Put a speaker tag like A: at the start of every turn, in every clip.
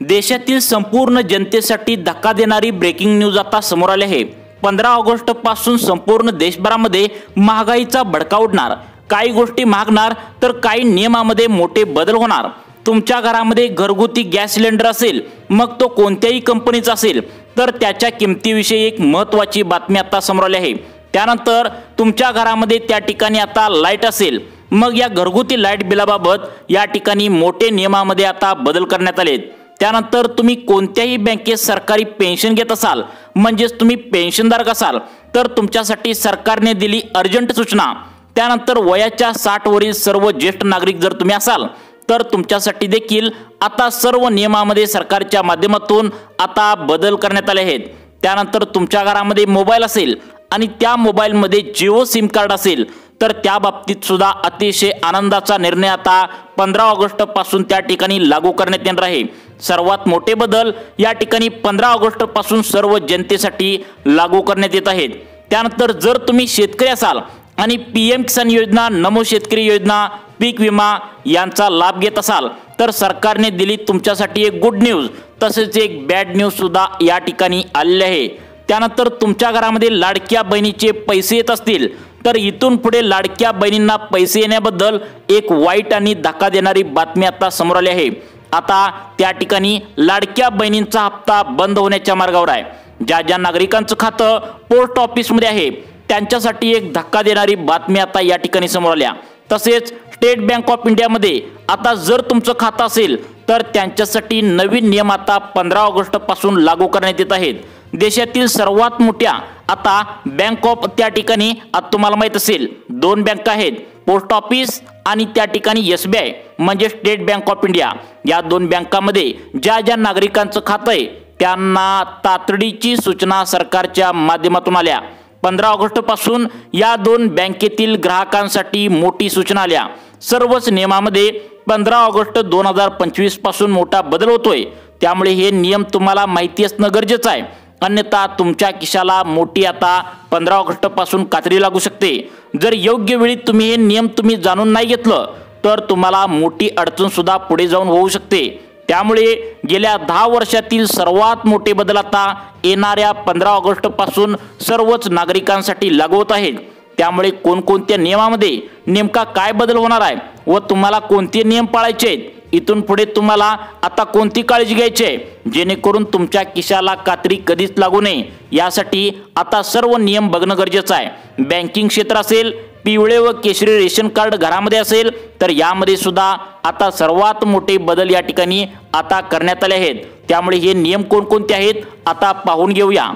A: देशातील संपूर्ण जनतेसाठी धक्का देणारी ब्रेकिंग न्यूज आता समोर आली आहे। 15 ऑगस्ट पासून संपूर्ण देशभरामध्ये महागाईचा भडका उडणार। काही गोष्टी महागणार तर काही नियमांमध्ये मोठे बदल होणार। तुमच्या घरामध्ये घरगुती गॅस सिलेंडर असेल, मग तो कोणत्याही कंपनीचा असेल, तर त्याच्या किमतीविषयी एक महत्त्वाची बातमी आता समोर आली आहे। त्यानंतर तुमच्या घरामध्ये त्या ठिकाणी आता लाईट असेल, मग या घरगुती लाईट बिलाबाबत या ठिकाणी मोठे नियमांमध्ये आता बदल करण्यात आलेत। त्यानंतर तुम्ही कोणत्याही बँकेत सरकारी पेन्शन घेत असाल, म्हणजेच तुम्ही पेन्शनधारक असाल, तर तुमच्यासाठी सरकारने दिली अर्जंट सूचना। त्यानंतर वयाच्या 60 वरील सर्व ज्येष्ठ नागरिक जर तुम्ही असाल, तर तुमच्यासाठी देखील आता सर्व नियमांमध्ये सरकारच्या माध्यमातून आता बदल करण्यात आले आहेत। त्यानंतर तुमच्या घरामध्ये मोबाईल असेल आणि त्या मोबाईलमध्ये जिओ सिम कार्ड असेल, तर त्या बाबतीत सुद्धा अतिशय आनंदाचा निर्णय आता 15 ऑगस्ट पासून त्या ठिकाणी लागू करण्यात येणार आहे। सर्वात मोठे बदल या ठिकाणी 15 ऑगस्ट पासून सर्व जनतेसाठी लागू करण्यात येत आहेत। त्यानंतर जर तुम्ही शेतकरी असाल आणि पीएम किसान योजना, नमो शेतकरी योजना, पीक विमा यांचा लाभ घेत असाल, तर सरकारने दिली तुमच्यासाठी एक गुड न्यूज, तसेच एक बॅड न्यूज सुद्धा या ठिकाणी आलेली आहे। त्यानंतर तुमच्या घरामध्ये लाडक्या बहिणीचे पैसे येत असतील, तर इथून पुढे लाडक्या बहिणींना पैसे येण्याबद्दल एक वाईट आणि धक्का देणारी बातमी आता समोर आली आहे। आता त्या ठिकाणी लाडक्या बहिणींचा हप्ता बंद होण्याच्या मार्गावर आहे। ज्या नागरिकांचं खातं पोस्ट ऑफिसमध्ये आहे, त्यांच्यासाठी एक धक्का देणारी बातमी आता या ठिकाणी समोर आल्या। तसेच स्टेट बँक ऑफ इंडियामध्ये आता जर तुमचं खातं असेल, तर त्यांच्यासाठी नवीन नियम आता 15 ऑगस्ट पासून लागू करण्यात येत आहेत। देशातील सर्वात मोठ्या आता बँक ऑफ त्या ठिकाणी आता तुम्हाला माहित असेल 2 बँका आहेत, पोस्ट ऑफिस आणि त्या ठिकाणी एसबीआय म्हणजे स्टेट बँक ऑफ इंडिया। या 2 बँकांमध्ये ज्या नागरिकांचं खातं आहे, त्यांना तातडीची सूचना सरकारच्या माध्यमातून आल्या। 15 ऑगस्ट पासून या 2 बँकेतील ग्राहकांसाठी मोठी सूचना आल्या। सर्वच नियमामध्ये 15 ऑगस्ट 2025 पासून मोठा बदल होतोय, त्यामुळे हे नियम तुम्हाला माहिती असणं गरजेचं आहे। अन्यथा तुमच्या खिशाला मोठी आता 15 ऑगस्ट पासून कात्री लागू शकते। जर योग्य वेळी तुम्ही हे नियम जाणून नाही घेतलं, तर तुम्हाला मोठी अडचण सुद्धा पुढे जाऊन होऊ शकते। त्यामुळे गेल्या 10 वर्षातील सर्वात मोठे बदल आता येणाऱ्या 15 ऑगस्ट पासून सर्वच नागरिकांसाठी लागू होत आहेत। त्यामुळे कोणकोणत्या नियमामध्ये नेमका काय बदल होणार आहे व तुम्हाला कोणते नियम पाळायचे आहेत, इथून पुढे तुम्हाला आता कोणती काळजी घ्यायची आहे, जेणेकरून तुमच्या खिशाला कात्री कधीच लागू नये, यासाठी आता सर्व नियम बघणं गरजेचं आहे। बँकिंग क्षेत्र असेल, पिवळे व केशरी रेशन कार्ड घरामध्ये असेल, तर यामध्ये सुद्धा आता सर्वात मोठे बदल या ठिकाणी आता करण्यात आले आहेत। त्यामुळे हे नियम कोणकोणते आहेत आता पाहून घेऊया।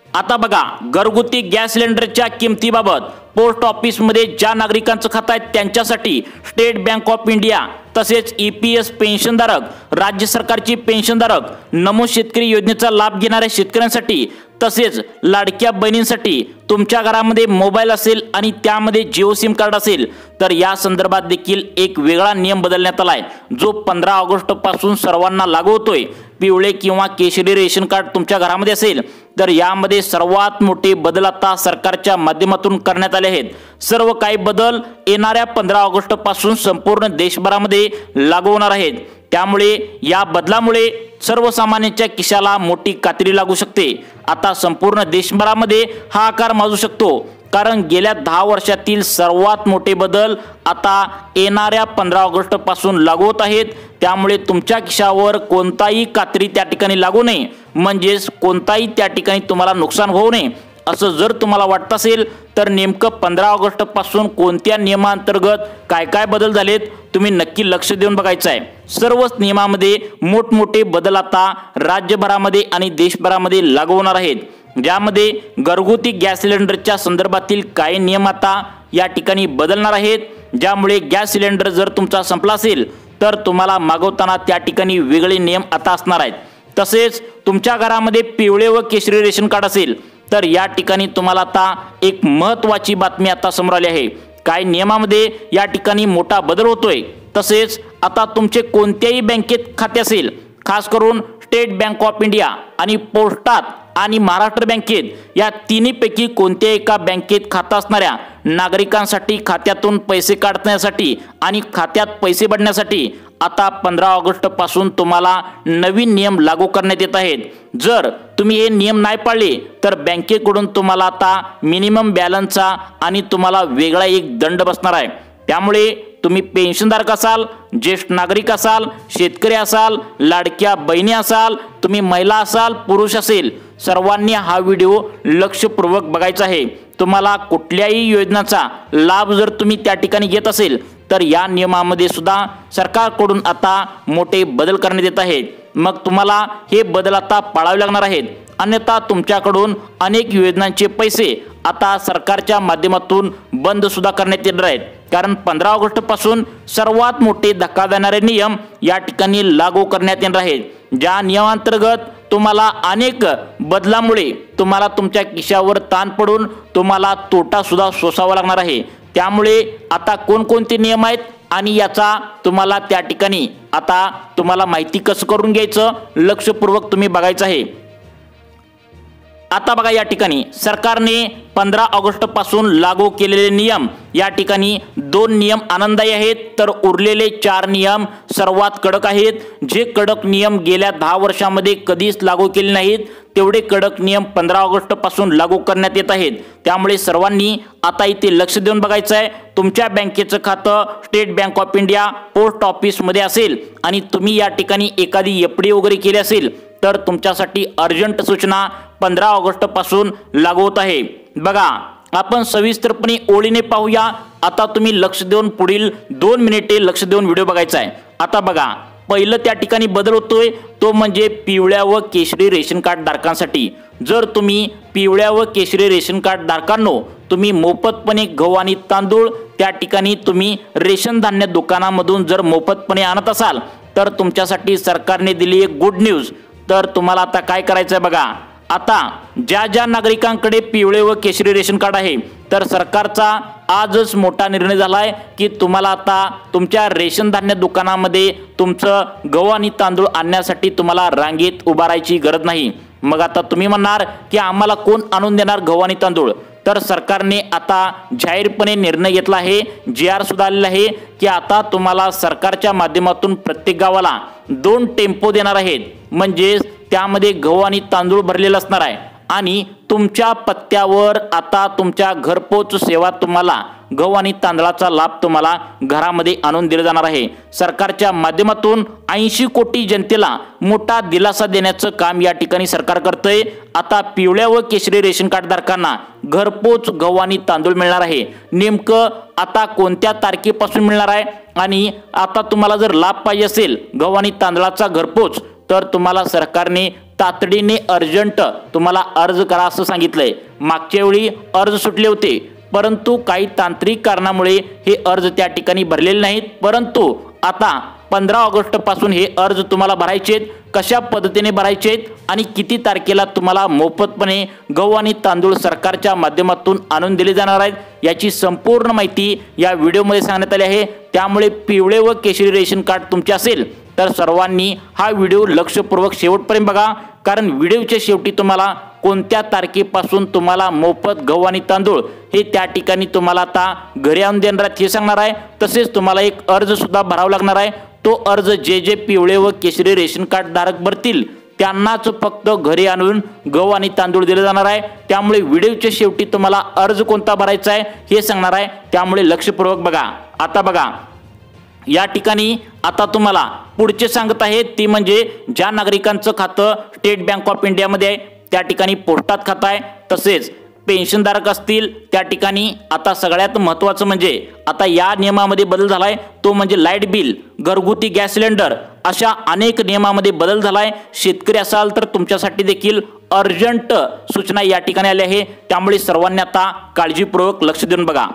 A: आता बघा, घरगुती गॅस सिलेंडरच्या किमतीबाबत पोस्ट ऑफिसमध्ये ज्या नागरिकांचं खातं आहे त्यांच्यासाठी स्टेट बँक ऑफ इंडिया, तसेच ईपीएस पेन्शनधारक, राज्य सरकारची पेन्शनधारक, नमो शेतकरी योजनेचा लाभ घेणाऱ्या शेतकऱ्यांसाठी, तसेच लाडक्या बहिणींसाठी, तुमच्या घरामध्ये मोबाईल असेल आणि त्यामध्ये जिओ सिम कार्ड असेल, तर या संदर्भात देखील एक वेगळा नियम बदलण्यात आलाय, जो 15 ऑगस्ट पासून सर्वांना लागू होतोय। पिवळे किंवा केशरी रेशन कार्ड तुमच्या घरामध्ये असेल, तर यामध्ये सर्वात मोठे बदल आता सरकारच्या माध्यमातून करण्यात आले आहेत। सर्व काही बदल येणाऱ्या 15 ऑगस्ट पासून संपूर्ण देशभरामध्ये लागू होणार आहेत। त्यामुळे या बदलामुळे सर्वसामान्यांच्या खिशाला मोठी कात्री लागू शकते। आता संपूर्ण देशभरामध्ये हा आकार माजू शकतो, कारण गेल्या 10 वर्षातील सर्वात मोठे बदल आता येणाऱ्या 15 ऑगस्ट पासून लागू होत आहेत। त्यामुळे तुमच्या खिशावर कोणताही कात्री त्या ठिकाणी लागू नये, म्हणजेच कोणताही त्या ठिकाणी तुम्हाला नुकसान होऊ नये असं जर तुम्हाला वाटत असेल, तर नेमकं 15 ऑगस्ट पासून कोणत्या नियमांतर्गत काय काय बदल झालेत तुम्ही नक्की लक्ष देऊन बघायचं आहे। सर्वच नियमांमध्ये मोठमोठे बदल आता राज्यभरामध्ये आणि देशभरामध्ये लागू होणार आहेत, ज्यामध्ये घरगुती गॅस सिलेंडरच्या संदर्भातील काही नियम आता या ठिकाणी बदलणार आहेत। ज्यामुळे गॅस सिलेंडर जर तुमचा संपला असेल, तर तुम्हाला मागवताना त्या ठिकाणी वेगळे नियम आता असणार आहेत। तसेच तुमच्या घरामध्ये पिवळे व केशरी रेशन कार्ड असेल, तर या ठिकाणी तुम्हाला आता एक महत्त्वाची बातमी आता समोर आली आहे। काही नियमांमध्ये या ठिकाणी मोठा बदल होतोय। तसेच आता तुमचे कोणत्याही बँकेत खाते असेल, खास करून स्टेट बँक ऑफ इंडिया आणि पोस्टात आणि महाराष्ट्र बँकेत या तिन्हीपैकी कोणत्या एका बँकेत खातं असणाऱ्या नागरिकांसाठी खात्यातून पैसे काढण्यासाठी आणि खात्यात पैसे भरण्यासाठी आता 15 ऑगस्ट पासून तुम्हाला नवीन नियम लागू करण्यात येत आहेत। जर तुम्ही हे नियम नाही पाळले तर बँकेकडून तुम्हाला आता मिनिमम बॅलन्सचा आणि तुम्हाला वेगळा एक दंड बसणार आहे। त्यामुळे तुम्ही पेन्शनधारक असाल, ज्येष्ठ नागरिक असाल, शेतकरी असाल, लाडक्या बहिणी असाल, तुम्ही महिला असाल, पुरुष असेल, सर्वांनी हा व्हिडिओ लक्षपूर्वक बघायचा आहे। तुम्हाला कुठल्याही योजनांचा लाभ जर तुम्ही त्या ठिकाणी घेत असेल तर या नियमामध्ये सुद्धा सरकारकडून आता मोठे बदल करण्यात येत आहेत। मग तुम्हाला हे बदल आता पाळावे लागणार आहेत, अन्यथा तुमच्याकडून अनेक योजनांचे पैसे आता सरकारच्या माध्यमातून बंद सुद्धा करण्यात येणार आहेत। कारण 15 ऑगस्ट पासून सर्वात मोठे धक्का देणारे नियम या ठिकाणी लागू करण्यात येणार आहेत, ज्या नियमांतर्गत तुम्हाला अनेक बदलामुळे तुम्हाला तुमच्या खिशावर ताण पडून तुम्हाला तोटा सुद्धा सोसावा लागणार आहे। त्यामुळे आता कोणकोणते नियम आहेत आणि याचा तुम्हाला त्या ठिकाणी आता तुम्हाला माहिती कसं करून घ्यायचं लक्षपूर्वक तुम्ही बघायचं आहे। आता बघा, या ठिकाणी सरकारने 15 ऑगस्ट पासून लागू केलेले नियम या ठिकाणी 2 नियम आनंददायी आहेत, तर उरलेले 4 नियम सर्वात कडक आहेत। जे कडक नियम गेल्या 10 वर्षांमध्ये कधीच लागू केले नाहीत तेवढे कडक नियम 15 ऑगस्ट पासून लागू करण्यात येत आहेत। त्यामुळे सर्वांनी आता इथे लक्ष देऊन बघायचं आहे। तुमच्या बँकेचं खातं state bank of India post ऑफिसमध्ये असेल आणि तुम्ही या ठिकाणी एखादी एफडी वगैरे केली असेल तर तुमच्यासाठी अर्जंट सूचना 15 ऑगस्ट पासून लागू होत आहे। बघा, आपण सविस्तरपणे ओळीने पाहूया। आता तुम्ही लक्ष देऊन पुढील 2 मिनिटे लक्ष देऊन व्हिडिओ बघायचा आहे। आता बघा, पहिलं त्या ठिकाणी बदल होतोय तो म्हणजे पिवळ्या व केशरी रेशन कार्ड धारकांसाठी। जर तुम्ही पिवळ्या व केशरी रेशन कार्ड धारकांनो तुम्ही मोफतपणे गहू आणि तांदूळ त्या ठिकाणी तुम्ही रेशन धान्य दुकानामधून जर मोफतपणे आणत असाल तर तुमच्यासाठी सरकारने दिली एक गुड न्यूज। तर तुम्हाला आता काय करायचं आहे बघा, आता ज्या नागरिकांकडे पिवळे व केशरी रेशन कार्ड आहे तर सरकारचा आजच मोठा निर्णय झाला आहे की तुम्हाला आता तुमच्या रेशन धान्य दुकानामध्ये तुमचं गहू आणि तांदूळ आणण्यासाठी तुम्हाला रांगेत उभा राहायची गरज नाही। मग आता तुम्ही म्हणणार की आम्हाला कोण आणून देणार गहू आणि तांदूळ? तर सरकारने आता जाहीरपणे निर्णय घेतला आहे, GR सुद्धा आलेला आहे की आता तुम्हाला सरकारच्या माध्यमातून प्रत्येक गावाला 2 टेम्पो देणार आहेत, म्हणजे त्यामध्ये गहू आणि तांदूळ भरलेला असणार आहे आणि तुमच्या पत्त्यावर आता तुमच्या घरपोच सेवा तुम्हाला गहू आणि तांदळाचा लाभ तुम्हाला घरामध्ये आणून दिला जाणार आहे। सरकारच्या माध्यमातून 80 कोटी जनतेला मोठा दिलासा देण्याचं काम या ठिकाणी सरकार करतंय। आता पिवळ्या व केशरी रेशन कार्ड धारकांना घरपोच गहू आणि तांदूळ मिळणार आहे। नेमकं आता कोणत्या तारखेपासून मिळणार आहे आणि आता तुम्हाला जर लाभ पाहिजे असेल गहू आणि तांदळाचा घरपोच तर तुम्हाला सरकारने तातडीने अर्जंट तुम्हाला अर्ज करा असं सांगितलंय। मागच्या वेळी अर्ज सुटले होते परंतु काही तांत्रिक कारणामुळे हे अर्ज त्या ठिकाणी भरलेले नाहीत, परंतु आता 15 ऑगस्ट पासून हे अर्ज तुम्हाला भरायचे आहेत। कशा पद्धतीने भरायचे आहेत आणि किती तारखेला तुम्हाला मोफतपणे गहू आणि तांदूळ सरकारच्या माध्यमातून आणून दिले जाणार आहेत याची संपूर्ण माहिती या व्हिडिओमध्ये सांगण्यात आली आहे। त्यामुळे पिवळे व केशरी रेशन कार्ड तुमचे असेल तर सर्वांनी हा व्हिडिओ लक्षपूर्वक शेवटपर्यंत बघा, कारण व्हिडिओच्या शेवटी तुम्हाला कोणत्या तारखेपासून तुम्हाला मोफत गहू आणि तांदूळ हे त्या ठिकाणी तुम्हाला आता घरी आणून देणार हे सांगणार आहे। तसेच तुम्हाला एक अर्ज सुद्धा भरावा लागणार आहे। तो अर्ज जे पिवळे व केशरी रेशन कार्ड धारक भरतील त्यांनाच फक्त घरी आणून गहू आणि तांदूळ दिले जाणार आहे। त्यामुळे व्हिडिओच्या शेवटी तुम्हाला अर्ज कोणता भरायचा आहे हे सांगणार आहे, त्यामुळे लक्षपूर्वक बघा। आता बघा, या ठिकाणी आता तुम्हाला पुढचे सांगत आहे ती म्हणजे ज्या नागरिकांचं खातं स्टेट बँक ऑफ इंडियामध्ये आहे त्या ठिकाणी पोस्टात खातं आहे, तसेच पेन्शनधारक असतील त्या ठिकाणी आता सगळ्यात महत्त्वाचं म्हणजे आता या नियमामध्ये बदल झालाय तो म्हणजे लाईट बिल, घरगुती गॅस सिलेंडर अशा अनेक नियमामध्ये बदल झालाय। शेतकरी असाल तर तुमच्यासाठी देखील अर्जंट सूचना या ठिकाणी आली आहे, त्यामुळे सर्वांनी आता काळजीपूर्वक लक्ष देऊन बघा।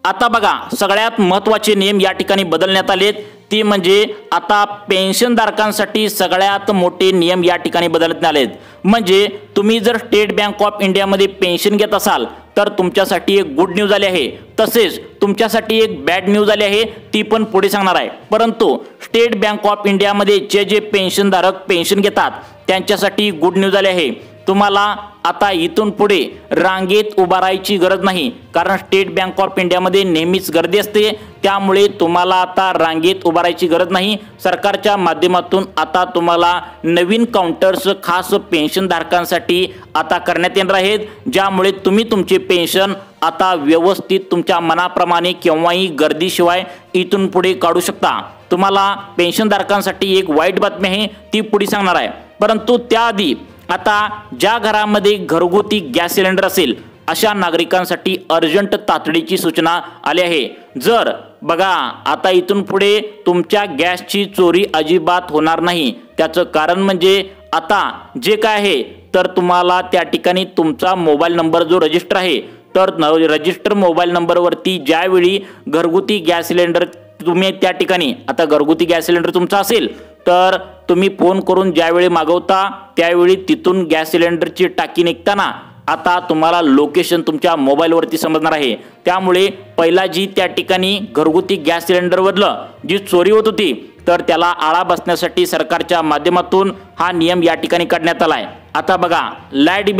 A: आता बघा, सगळ्यात महत्त्वाचे नियम या ठिकाणी बदलण्यात आलेत ती म्हणजे आता पेन्शनधारकांसाठी सगळ्यात मोठे नियम या ठिकाणी बदलण्यात आलेत। म्हणजे तुम्ही जर स्टेट बँक ऑफ इंडियामध्ये पेन्शन घेत असाल तर तुमच्यासाठी एक गुड न्यूज आली आहे, तसेच तुमच्यासाठी एक बॅड न्यूज आली आहे, ती पण पुढे सांगणार आहे। परंतु स्टेट बँक ऑफ इंडियामध्ये जे पेन्शनधारक पेन्शन घेतात त्यांच्यासाठी गुड न्यूज आली आहे। तुम्हाला आता इथून पुढे रांगेत उभा राहायची गरज नाही, कारण स्टेट बँक ऑफ इंडियामध्ये नेहमीच गर्दी असते, त्यामुळे तुम्हाला आता रांगेत उभा राहायची गरज नाही। सरकारच्या माध्यमातून आता तुम्हाला नवीन काउंटर्स खास पेन्शनधारकांसाठी आता करण्यात येणार आहेत, ज्यामुळे तुम्ही तुमचे पेन्शन आता व्यवस्थित तुमच्या मनाप्रमाणे केव्हाही गर्दीशिवाय इथून पुढे काढू शकता। तुम्हाला पेन्शनधारकांसाठी एक वाईट बातमी आहे, ती पुढे सांगणार आहे। परंतु त्याआधी आता ज्या घरामध्ये घरगुती गॅस सिलेंडर असेल अशा नागरिकांसाठी अर्जंट तातडीची सूचना आली आहे। जर बघा आता इथून पुढे तुमच्या गॅसची चोरी अजिबात होणार नाही। त्याचं कारण म्हणजे आता जे काय आहे तर तुम्हाला त्या ठिकाणी तुमचा मोबाईल नंबर जो रजिस्टर आहे तर रजिस्टर मोबाईल नंबरवरती ज्यावेळी घरगुती गॅस सिलेंडर तुम्ही त्या ठिकाणी आता घरगुती गॅस सिलेंडर तुमचा असेल तर तुम्ही फोन करून ज्यावेळी मागवता त्यावेळी तिथून गॅस सिलेंडरची टाकी निघताना आता तुम्हाला लोकेशन तुमच्या मोबाईलवरती समजणार आहे। त्यामुळे पहिला जी त्या ठिकाणी घरगुती गॅस सिलेंडरवरलं जी चोरी होत होती तर त्याला आळा बसण्यासाठी सरकारच्या माध्यमातून हा नियम या ठिकाणी काढण्यात आला आहे। आता बघा लाईट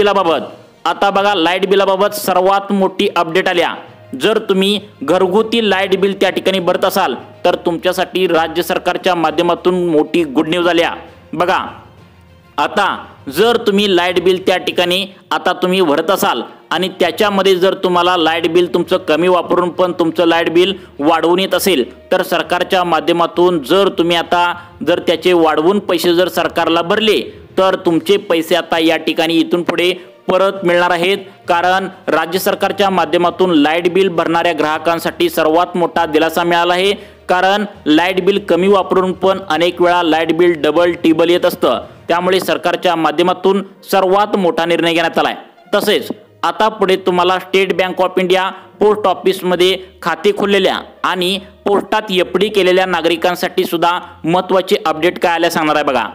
A: बिलाबाबत सर्वात मोठी अपडेट आल्या। जर तुम्ही घरगुती लाईट बिल त्या ठिकाणी भरत असाल तर तुमच्यासाठी राज्य सरकारच्या माध्यमातून मोठी गुड न्यूज आल्या। बघा आता जर तुम्ही लाईट बिल त्या ठिकाणी आता तुम्ही भरत असाल आणि त्याच्यामध्ये जर तुम्हाला लाईट बिल तुमचं कमी वापरून पण तुमचं लाईट बिल वाढवून येत असेल तर सरकारच्या माध्यमातून जर तुम्ही आता जर त्याचे वाढवून पैसे जर सरकारला भरले तर तुमचे पैसे आता या ठिकाणी इथून पुढे परत मिळणार आहेत। कारण राज्य सरकारच्या माध्यमातून लाईट बिल भरणाऱ्या ग्राहकांसाठी सर्वात मोठा दिलासा मिळाला आहे। कारण लाईट बिल कमी वापरून पण अनेक वेळा लाईट बिल डबल टिबल येत असतं, त्यामुळे सरकारच्या माध्यमातून सर्वात मोठा निर्णय घेण्यात आलाय। तसेच आता पुढे तुम्हाला state bank of India post ऑफिसमध्ये खाते खोललेल्या आणि पोस्टात एफडी केलेल्या नागरिकांसाठी सुद्धा महत्त्वाचे अपडेट काय आले सांगणार आहे। बघा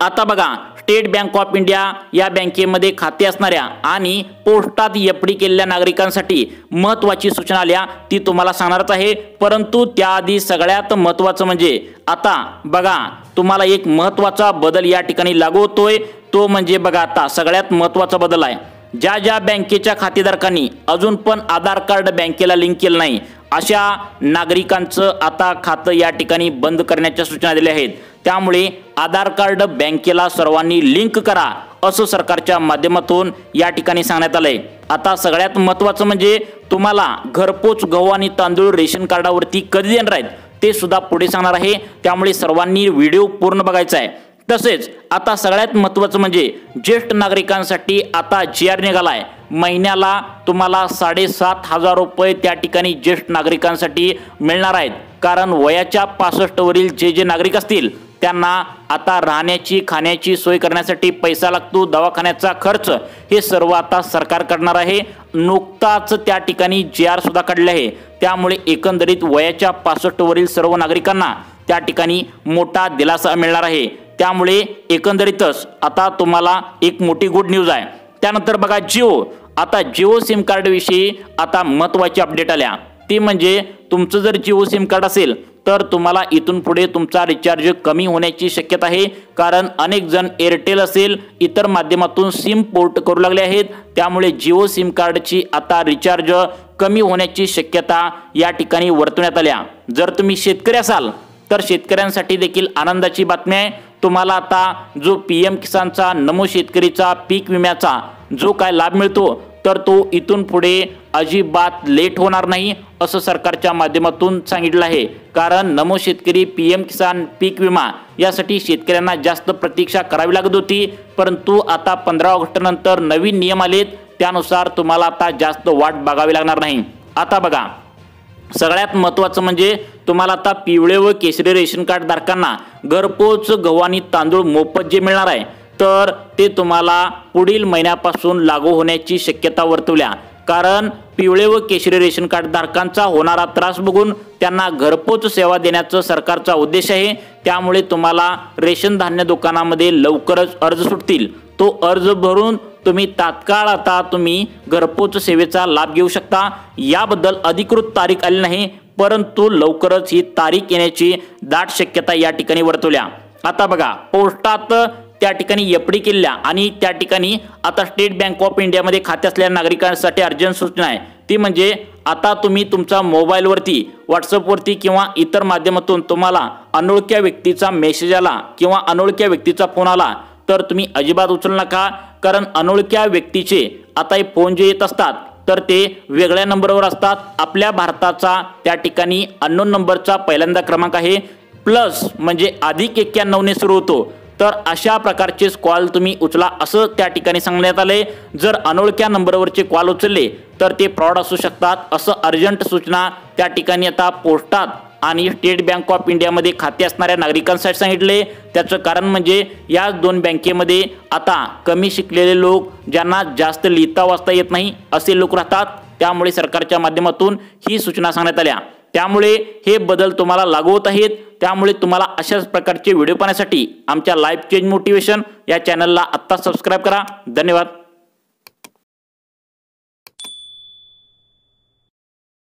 A: आता बघा स्टेट बँक ऑफ इंडिया या बँकेमध्ये खाते असणाऱ्या आणि पोस्टात एफडी केलेल्या नागरिकांसाठी महत्त्वाची सूचना आल्या, ती तुम्हाला सांगणारच आहे। परंतु त्याआधी सगळ्यात महत्त्वाचं म्हणजे आता बघा तुम्हाला एक महत्त्वाचा बदल या ठिकाणी लागू होतोय, तो म्हणजे बघा आता सगळ्यात महत्त्वाचा बदल आहे। ज्या बँकेच्या खातेधारकांनी अजून पण आधार कार्ड बँकेला लिंक केलं नाही अशा नागरिकांचं आता खातं या ठिकाणी बंद करण्याच्या सूचना दिल्या आहेत। त्यामुळे आधार कार्ड बँकेला सर्वांनी लिंक करा असं सरकारच्या माध्यमातून या ठिकाणी सांगण्यात आलंय। आता सगळ्यात महत्त्वाचं म्हणजे तुम्हाला घरपोच गहू आणि तांदूळ रेशन कार्डावरती कधी देणार आहेत ते सुद्धा पुढे सांगणार आहे, त्यामुळे सर्वांनी व्हिडिओ पूर्ण बघायचा आहे। तसेच आता सगळ्यात महत्त्वाचं म्हणजे ज्येष्ठ नागरिकांसाठी आता GR निघालाय। महिन्याला तुम्हाला 7,500 रुपये त्या ठिकाणी ज्येष्ठ नागरिकांसाठी मिळणार आहेत। कारण वयाच्या 65 वरील जे नागरिक असतील त्यांना आता राहण्याची खाण्याची सोय करण्यासाठी पैसा लागतो, दवाखान्याचा खर्च हे सर्व आता सरकार करणार आहे। नुकताच त्या ठिकाणी GR सुद्धा काढले आहे, त्यामुळे एकंदरीत वयाच्या 65 वरील सर्व नागरिकांना त्या ठिकाणी मोठा दिलासा मिळणार आहे। त्यामुळे एकंदरीतच आता तुम्हाला एक मोठी गुड न्यूज आहे। त्यानंतर बघा जिओ सिम कार्ड विषयी आता महत्त्वाची अपडेट आल्या, ती म्हणजे तुमचं जर जिओ सिम कार्ड असेल तर तुम्हाला इथून पुढे तुमचा रिचार्ज कमी होण्याची शक्यता आहे। कारण अनेक जण एअरटेल असेल इतर माध्यमातून सिम पोर्ट करू लागले आहेत, त्यामुळे जिओ सिम कार्डची आता रिचार्ज कमी होण्याची शक्यता या ठिकाणी वर्तवण्यात आल्या। जर तुम्ही शेतकरी असाल तर शेतकऱ्यांसाठी देखील आनंदाची बातमी आहे। तुम्हाला आता जो PM किसानचा नमो शेतकरीचा पीक विम्याचा जो काय लाभ मिळतो तर तो इथून पुढे अजिबात लेट होणार नाही असं सरकारच्या माध्यमातून सांगितलं आहे। कारण नमो शेतकरी PM किसान पीक विमा यासाठी शेतकऱ्यांना जास्त प्रतीक्षा करावी लागत होती, परंतु आता 15 ऑगस्ट नंतर नवीन नियम आलेत, त्यानुसार तुम्हाला आता जास्त वाट बघावी लागणार नाही। आता बघा सगळ्यात महत्त्वाचं म्हणजे तुम्हाला आता पिवळे व केशरी रेशन कार्ड धारकांना घरपोच गहू आणि तांदूळ मोफत जे मिळणार आहे तर ते तुम्हाला पुढील महिन्यापासून लागू होण्याची शक्यता वर्तवल्या। कारण पिवळे व केशरी रेशन कार्ड धारकांचा होणारा त्रास बघून त्यांना घरपोच सेवा देण्याचा सरकारचा उद्देश आहे। त्यामुळे तुम्हाला रेशन धान्य दुकानामध्ये लवकरच अर्ज सुटतील, तो अर्ज भरून तुम्ही तात्काळ आता तुम्ही घरपोच सेवेचा लाभ घेऊ शकता। याबद्दल अधिकृत तारीख आली नाही, परंतु लवकरच ही तारीख येण्याची दाट शक्यता या ठिकाणी वर्तवल्या। आता बघा, पोस्टात त्या ठिकाणी एफडी केल्या आणि त्या ठिकाणी आता स्टेट बँक ऑफ इंडियामध्ये खाते असलेल्या नागरिकांसाठी अर्जंट सूचना आहे, ती म्हणजे आता तुम्ही तुमच्या मोबाईलवरती व्हॉट्सअपवरती किंवा इतर माध्यमातून तुम्हाला अनोळख्या व्यक्तीचा मेसेज आला किंवा अनोळख्या व्यक्तीचा फोन आला तर तुम्ही अजिबात उचलू नका, कारण अनोळख्या व्यक्तीचे आता हे फोन जे येत असतात तर ते वेगळ्या नंबरवर असतात। आपल्या भारताचा त्या ठिकाणी अननोन नंबरचा पहिल्यांदा क्रमांक आहे प्लस म्हणजे +91 ने सुरू होतो, तर अशा प्रकारचेच कॉल तुम्ही उचला असं त्या ठिकाणी सांगण्यात आले। जर अनोळख्या नंबरवरचे कॉल उचलले तर ते फ्रॉड असू शकतात, असं अर्जंट सूचना त्या ठिकाणी आता पोस्टात आणि स्टेट बँक ऑफ इंडियामध्ये खाते असणाऱ्या नागरिकांसाठी सांगितले। त्याचं कारण म्हणजे या दोन बँकेमध्ये आता कमी शिकलेले लोक, ज्यांना जास्त लिहिता वाचता येत नाही असे लोक राहतात, त्यामुळे सरकारच्या माध्यमातून ही सूचना सांगण्यात आल्या। त्यामुळे हे बदल तुम्हाला लागू होत आहेत। त्यामुळे तुम्हाला अशाच प्रकारचे व्हिडिओ पाहण्यासाठी आमच्या लाईफ चेंज मोटिवेशन या चॅनलला आत्ता सबस्क्राइब करा। धन्यवाद।